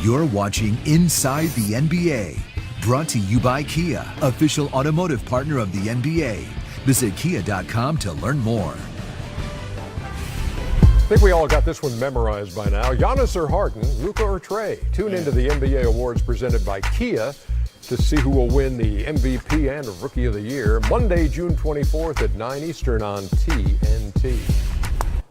You're watching Inside the NBA, brought to you by Kia, official automotive partner of the NBA. Visit kia.com to learn more. I think we all got this one memorized by now. Giannis or Harden, Luka or Trey? Tune into the NBA Awards presented by Kia to see who will win the MVP and Rookie of the Year. Monday, June 24th at 9 Eastern on TNT.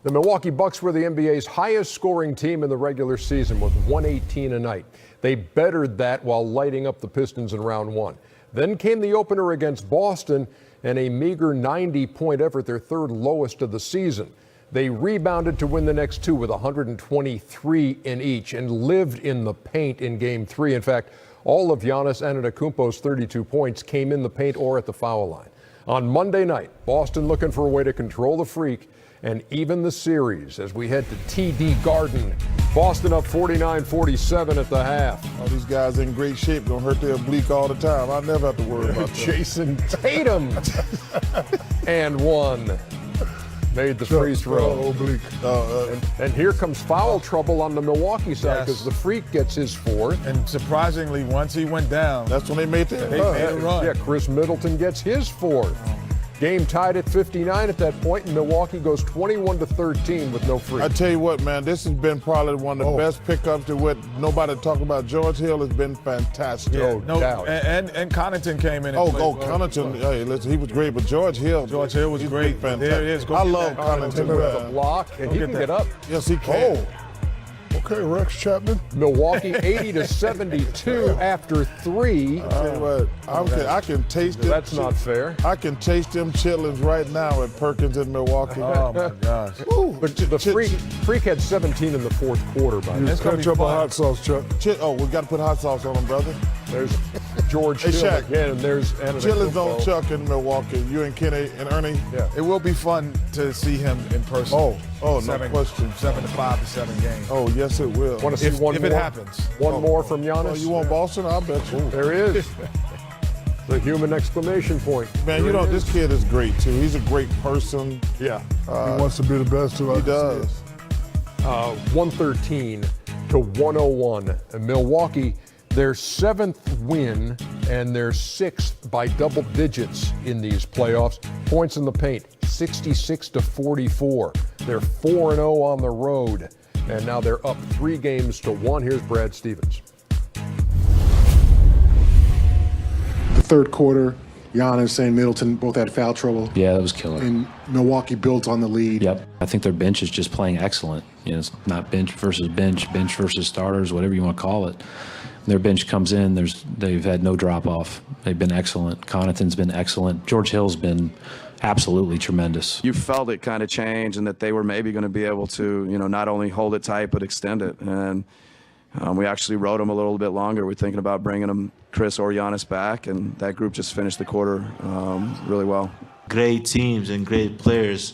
The Milwaukee Bucks were the NBA's highest scoring team in the regular season with 118 a night. They bettered that while lighting up the Pistons in round one. Then came the opener against Boston and a meager 90-point effort, their third lowest of the season. They rebounded to win the next two with 123 in each and lived in the paint in game three. In fact, all of Giannis Antetokounmpo's 32 points came in the paint or at the foul line. On Monday night, Boston looking for a way to control the Freak and even the series as we head to TD Garden. Boston up 49-47 at the half. All these guys in great shape, gonna hurt their oblique all the time. I never have to worry about that. Jason Tatum and one. Made the free throw. And here comes foul trouble on the Milwaukee side because the Freak gets his fourth. And surprisingly, once he went down, that's when they made that run. Yeah, Chris Middleton gets his fourth. Game tied at 59 at that point, and Milwaukee goes 21-13 with no Freak. I tell you what, man, this has been probably one of the best pickups to what nobody talked about. George Hill has been fantastic. Yeah, no doubt. And Connaughton came in. Connaughton, hey, listen, he was great, but George Hill was great. Fantastic. There it is. I love Connaughton. With a block, and he can get up. Yes, he can. Oh. Okay, Rex Chapman. Milwaukee 80-72 after three. I tell you what, I can taste it. That's not fair. I can taste them chitlins right now at Perkins in Milwaukee. Oh my gosh! But the Freak had 17 in the fourth quarter. By now. Catch up a hot sauce, Chuck. We got to put hot sauce on them, brother. There's George Hill Shaq. again, and there's Chitlins on Chuck in Milwaukee. You and Kenny and Ernie. Yeah. It will be fun to see him in person. No question. 7-5 to 7 games. Oh, yes, it will. Want to see one if more? it happens. One more from Giannis? Oh, you want Boston? I'll bet you. There is. The human exclamation point. Man, you know, this kid is great, too. He's a great person. Yeah. He wants to be the best, too. He does. 113 to 101. And Milwaukee, their seventh win and their sixth by double digits in these playoffs. Points in the paint, 66-44. They're 4-0 on the road. And now they're up 3-1. Here's Brad Stevens. The third quarter, Giannis and Middleton both had foul trouble. Yeah, that was killer. And Milwaukee built on the lead. Yep. I think their bench is just playing excellent. You know, it's not bench versus bench versus starters, whatever you want to call it. Their bench comes in, they've had no drop-off. They've been excellent. Connaughton's been excellent. George Hill's been absolutely tremendous. You felt it kind of change and that they were maybe going to be able to, not only hold it tight but extend it. And we actually rode them a little bit longer. We're thinking about bringing them Chris or Giannis back, and that group just finished the quarter really well. Great teams and great players,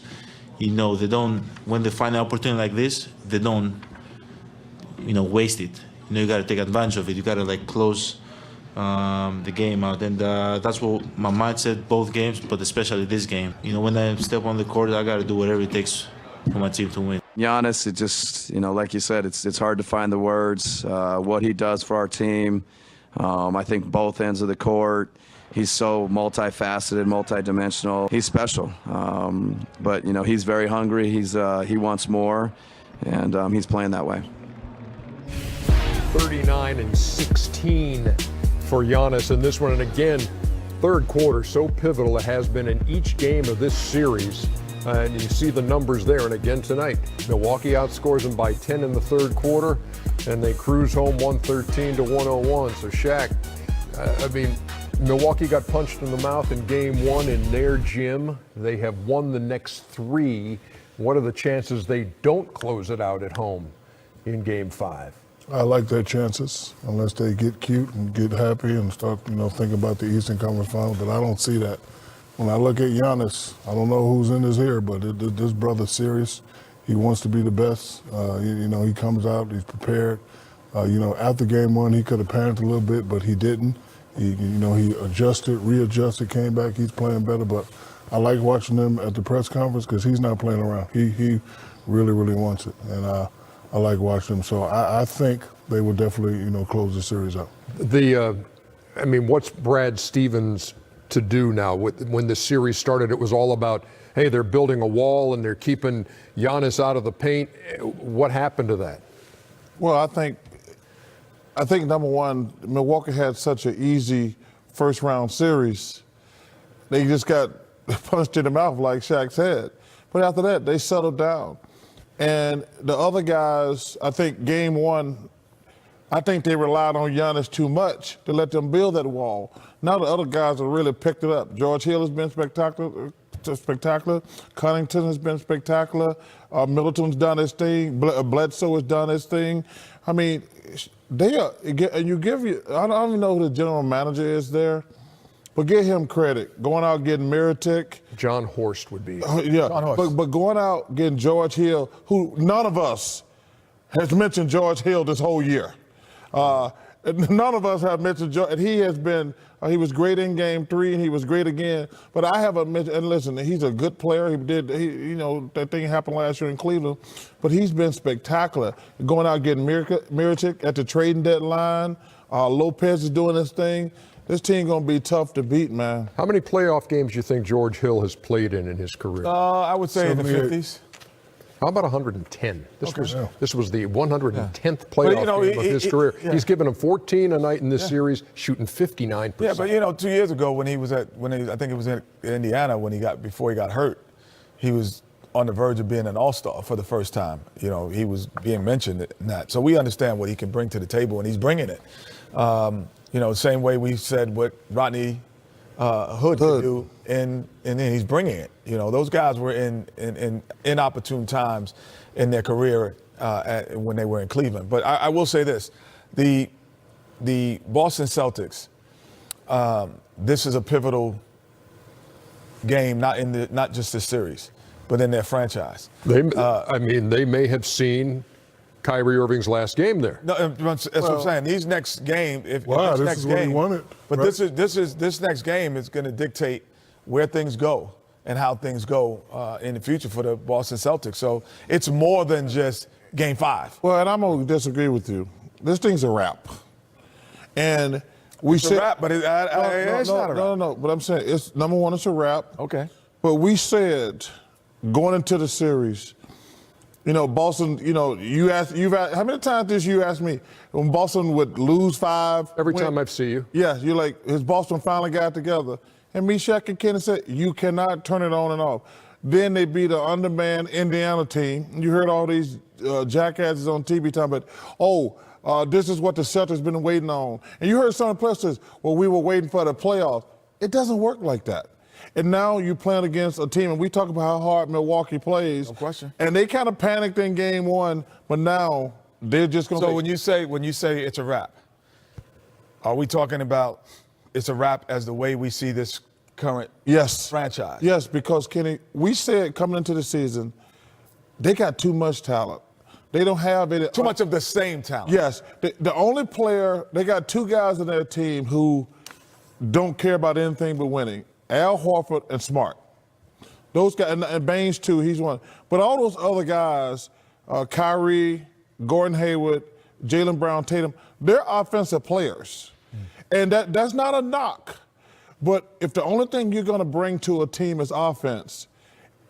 they don't, when they find an opportunity like this, they don't, waste it. You got to take advantage of it. You got to close the game out, and that's what my mindset both games, but especially this game. When I step on the court, I got to do whatever it takes for my team to win. Giannis, it just, like you said, it's hard to find the words. What he does for our team, I think both ends of the court. He's so multifaceted, multidimensional. He's special, but he's very hungry. He wants more, and he's playing that way. 39-16 for Giannis in this one. And again, third quarter so pivotal. It has been in each game of this series. And you see the numbers there. And again tonight, Milwaukee outscores them by 10 in the third quarter, and they cruise home 113 to 101. So Shaq, Milwaukee got punched in the mouth in game one in their gym. They have won the next three. What are the chances they don't close it out at home in game five? I like their chances, unless they get cute and get happy and start, thinking about the Eastern Conference Final. But I don't see that. When I look at Giannis, I don't know who's in his ear, but this brother's serious. He wants to be the best. He comes out, he's prepared. After game one, he could have panicked a little bit, but he didn't. He adjusted, readjusted, came back. He's playing better. But I like watching him at the press conference because he's not playing around. He really, really wants it. And I like watching them. So I think they will definitely, close the series out. What's Brad Stevens to do now? When the series started, it was all about, hey, they're building a wall and they're keeping Giannis out of the paint. What happened to that? Well, I think number one, Milwaukee had such an easy first round series. They just got punched in the mouth, like Shaq said. But after that, they settled down. And the other guys, I think game one, I think they relied on Giannis too much to let them build that wall. Now the other guys have really picked it up. George Hill has been spectacular. Connington has been spectacular. Middleton's done his thing. Bledsoe has done his thing. I mean, they are, and I don't even know who the general manager is there, but give him credit. Going out getting Mirotic. John Horst would be. Yeah, John Horst. But going out getting George Hill, who none of us has mentioned George Hill this whole year. None of us have mentioned George, and he has been, he was great in game 3 and he was great again, but I haven't mentioned, and listen, he's a good player. That thing happened last year in Cleveland, but he's been spectacular. Going out getting Mirotic at the trading deadline. Lopez is doing his thing. This team going to be tough to beat, man. How many playoff games do you think George Hill has played in his career? I would say in the 50s. How about 110? This was the 110th playoff game of his career. Yeah. He's given him 14 a night in this series, shooting 59%. Yeah, but 2 years ago when I think it was in Indiana before he got hurt, he was on the verge of being an all-star for the first time. He was being mentioned in that. So we understand what he can bring to the table, and he's bringing it. Same way we said what Rodney Hood could do, and then he's bringing it. Those guys were in inopportune times in their career when they were in Cleveland. But I will say this: the Boston Celtics. This is a pivotal game, not just this series, but in their franchise. They may have seen Kyrie Irving's last game there. No, that's what I'm saying. These next game, this is what he wanted. But right? this next game is going to dictate where things go and how things go in the future for the Boston Celtics. So it's more than just Game 5. Well, and I'm going to disagree with you. This thing's a wrap. And it's a wrap, but it's not a wrap. No. But I'm saying, it's number one, it's a wrap. Okay. But we said going into the series, Boston, you've asked, how many times did you ask me when Boston would lose 5? Every time I've seen you. Yeah, you're like, has Boston finally got together? And me, Shaq, and Kenny said, you cannot turn it on and off. Then they beat an undermanned Indiana team. You heard all these jackasses on TV talking about, this is what the Celtics been waiting on. And you heard some of the players say, well, we were waiting for the playoffs. It doesn't work like that. And now you're playing against a team, and we talk about how hard Milwaukee plays. No question. And they kind of panicked in game 1, but now they're just going to. So when you say it's a wrap, are we talking about it's a wrap as the way we see this current franchise? Yes, because Kenny, we said coming into the season, they got too much talent. They don't have any. Too much of the same talent. Yes. The only player, they got 2 guys in their team who don't care about anything but winning. Al Horford and Smart. Those guys, and Baines too, he's one. But all those other guys, Kyrie, Gordon Hayward, Jaylen Brown, Tatum, they're offensive players. And that's not a knock. But if the only thing you're going to bring to a team is offense,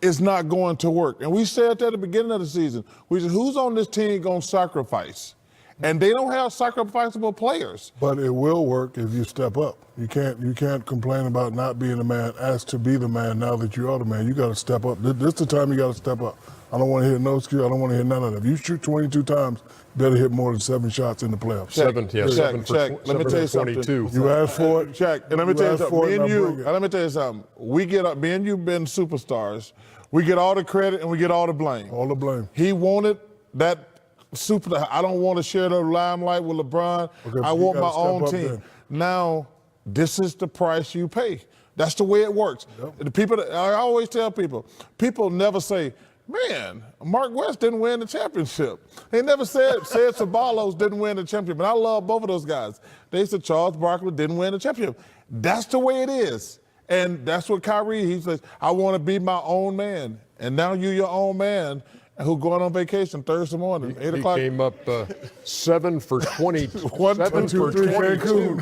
it's not going to work. And we said that at the beginning of the season. We said, who's on this team going to sacrifice? And they don't have sacrificable players. But it will work if you step up. You can't complain about not being the man, asked to be the man now that you are the man. You got to step up. This is the time you got to step up. I don't want to hear no excuse. I don't want to hear none of that. If you shoot 22 times, you better hit more than 7 shots in the playoffs. Seven for let me tell you something. 22. You asked for it. Shaq, and let me tell you something. Let me tell you something. We get me and you been superstars. We get all the credit and we get all the blame. All the blame. He wanted that I don't want to share the limelight with LeBron. Okay, I want my own team. then. Now, this is the price you pay. That's the way it works. Yep. The people, I always tell people never say, man, Mark West didn't win the championship. They never said Ceballos didn't win the championship. And I love both of those guys. They said Charles Barkley didn't win the championship. That's the way it is. And that's what Kyrie, he says, I want to be my own man. And now you're your own man. Who going on vacation Thursday morning, 8 He o'clock? came up 7 for 20. 1, 7 2, for 3, 22.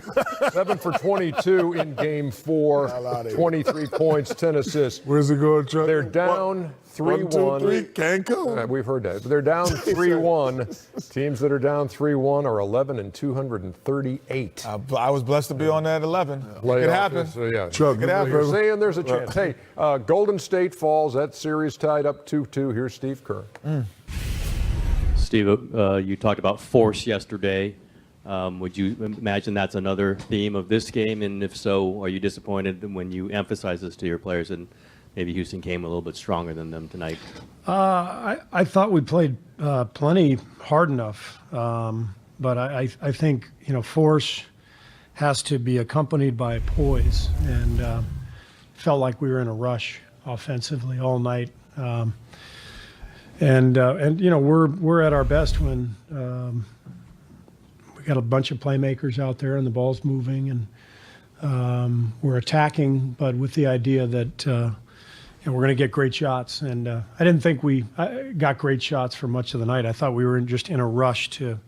7 for 22 in Game 4. 23 points, 10 assists. Where's it going, Chuck? They're down 3-1. 1, 2, 3, Cancun. We've heard that. But they're down 3-1. Teams that are down 3-1 are 11 and 238. I was blessed to be on that 11. It Playoff could happen. is, yeah. Chuck, It happened. You're saying there's a chance. Hey, Golden State falls. That series tied up 2-2. Here's Steve Kerr. Steve, you talked about force yesterday. Would you imagine that's another theme of this game? And if so, are you disappointed when you emphasize this to your players and maybe Houston came a little bit stronger than them tonight? I thought we played plenty hard enough. But I think, force has to be accompanied by poise. And felt like we were in a rush offensively all night. We're at our best when we got a bunch of playmakers out there and the ball's moving and we're attacking, but with the idea that we're going to get great shots. And I didn't think we got great shots for much of the night. I thought we were just in a rush to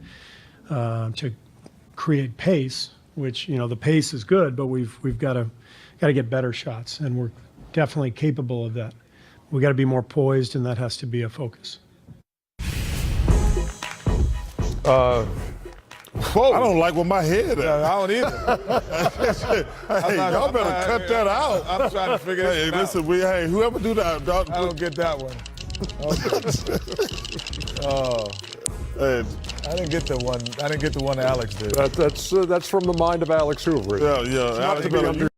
create pace, which the pace is good, but we've got to get better shots, and we're definitely capable of that. We got to be more poised, and that has to be a focus. I don't like what my head is. I don't either. Hey, y'all better cut that out. I'm trying to figure this out. Listen, whoever do that, I don't get that one. Hey, I didn't get the one. I didn't get the one Alex did. That's from the mind of Alex Hoover. yeah. Not to be under-